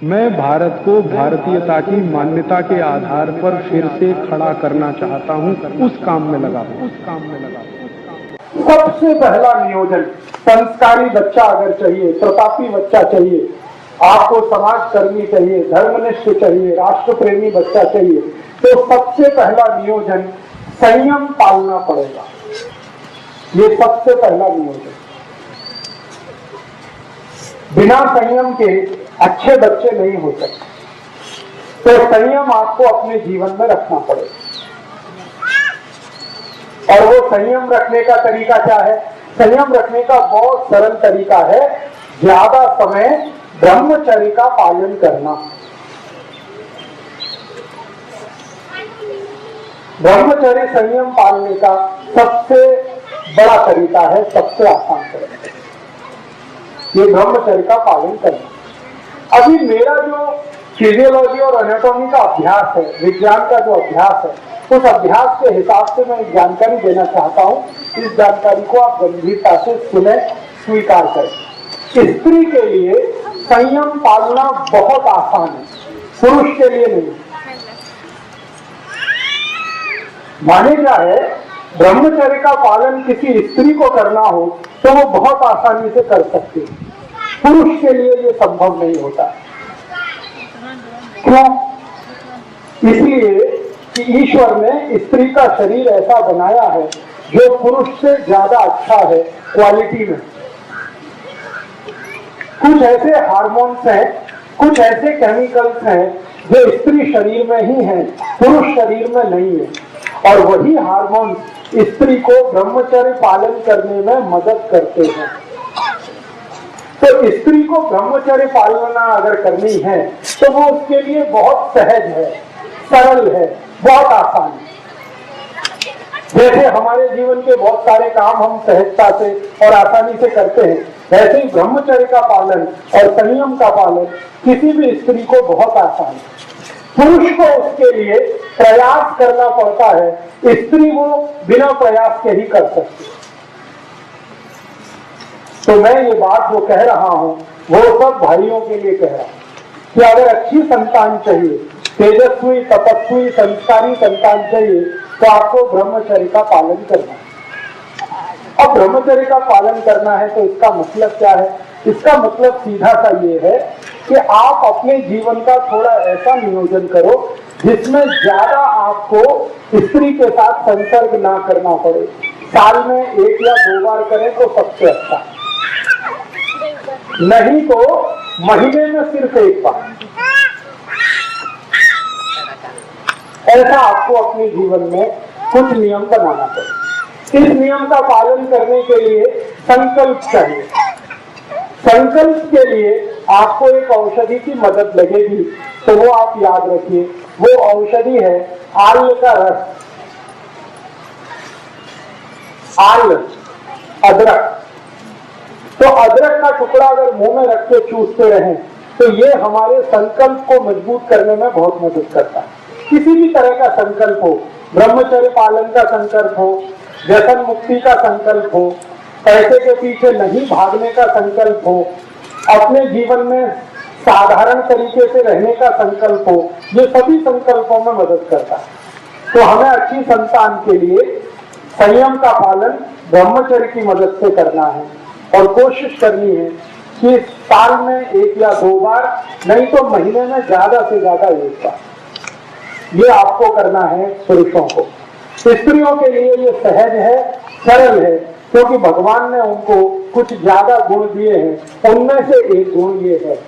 मैं भारत को भारतीयता की मान्यता के आधार पर फिर से खड़ा करना चाहता हूं, उस काम में लगा हूं। सबसे पहला नियोजन, संस्कारी बच्चा अगर चाहिए, प्रतापी बच्चा चाहिए, आपको समाज कर्मी चाहिए, धर्मनिष्ठ चाहिए, राष्ट्र प्रेमी बच्चा चाहिए, तो सबसे पहला नियोजन संयम पालना पड़ेगा। ये सबसे पहला नियोजन। बिना संयम के अच्छे बच्चे नहीं हो सकते, तो संयम आपको अपने जीवन में रखना पड़ेगा। और वो संयम रखने का तरीका क्या है? संयम रखने का बहुत सरल तरीका है, ज्यादा समय ब्रह्मचर्य का पालन करना। ब्रह्मचर्य संयम पालने का सबसे बड़ा तरीका है, सबसे आसान तरीका, ये ब्रह्मचर्य का पालन करना। अभी मेरा जो फिजियोलॉजी और एनाटॉमी का अभ्यास है, विज्ञान का जो अभ्यास है, उस अभ्यास के हिसाब से मैं एक जानकारी देना चाहता हूं। इस जानकारी को आप गंभीरता से सुने, स्वीकार करें। स्त्री के लिए संयम पालना बहुत आसान है, पुरुष के लिए नहीं। माने क्या है, ब्रह्मचर्य का पालन किसी स्त्री को करना हो तो वो बहुत आसानी से कर सकती है, पुरुष के लिए ये संभव नहीं होता। क्यों? इसलिए कि ईश्वर ने स्त्री का शरीर ऐसा बनाया है जो पुरुष से ज्यादा अच्छा है क्वालिटी में। कुछ ऐसे हार्मोन्स हैं, कुछ ऐसे केमिकल्स हैं जो स्त्री शरीर में ही हैं, पुरुष शरीर में नहीं है। और वही हार्मोन स्त्री को ब्रह्मचर्य पालन करने में मदद करते हैं। तो स्त्री को ब्रह्मचर्य पालना अगर करनी है तो वो उसके लिए बहुत सहज है, सरल है, बहुत आसान है। जैसे हमारे जीवन के बहुत सारे काम हम सहजता से और आसानी से करते हैं, वैसे ही ब्रह्मचर्य का पालन और संयम का पालन किसी भी स्त्री को बहुत आसान है। पुरुष को उसके लिए प्रयास करना पड़ता है, स्त्री वो बिना प्रयास के ही कर सकती है। तो मैं ये बात जो कह रहा हूं वो सब भाइयों के लिए कह रहा हूं कि अगर अच्छी संतान चाहिए, तेजस्वी, तपस्वी, संस्कारी संतान चाहिए, तो आपको ब्रह्मचर्य का पालन करना है। अब ब्रह्मचर्य का पालन करना है तो इसका मतलब क्या है? इसका मतलब सीधा सा ये है कि आप अपने जीवन का थोड़ा ऐसा नियोजन करो जिसमें ज्यादा आपको स्त्री के साथ संसर्ग ना करना पड़े। साल में 1 या 2 बार करें तो सबसे अच्छा, नहीं तो महीने में सिर्फ 1 बार। ऐसा आपको अपने जीवन में कुछ नियम बनाना पड़े। इस नियम का पालन करने के लिए संकल्प चाहिए। संकल्प के लिए आपको एक औषधि की मदद लगेगी, तो वो आप याद रखिए, वो औषधि है आल का रस। आल, अदरक। तो अदरक का टुकड़ा अगर मुंह में रख के चूसते रहें तो ये हमारे संकल्प को मजबूत करने में बहुत मदद करता है। किसी भी तरह का संकल्प हो, ब्रह्मचर्य पालन का संकल्प हो, व्यसन मुक्ति का संकल्प हो, पैसे के पीछे नहीं भागने का संकल्प हो, अपने जीवन में साधारण तरीके से रहने का संकल्प हो, ये सभी संकल्पों में मदद करता है। तो हमें अच्छी संतान के लिए संयम का पालन ब्रह्मचर्य की मदद से करना है और कोशिश करनी है कि साल में 1 या 2 बार, नहीं तो महीने में ज्यादा से ज्यादा 1 बार, ये आपको करना है पुरुषों को। स्त्रियों के लिए ये सहज है, सरल है, क्योंकि भगवान ने उनको कुछ ज्यादा गुण दिए हैं। उनमें से एक गुण ये है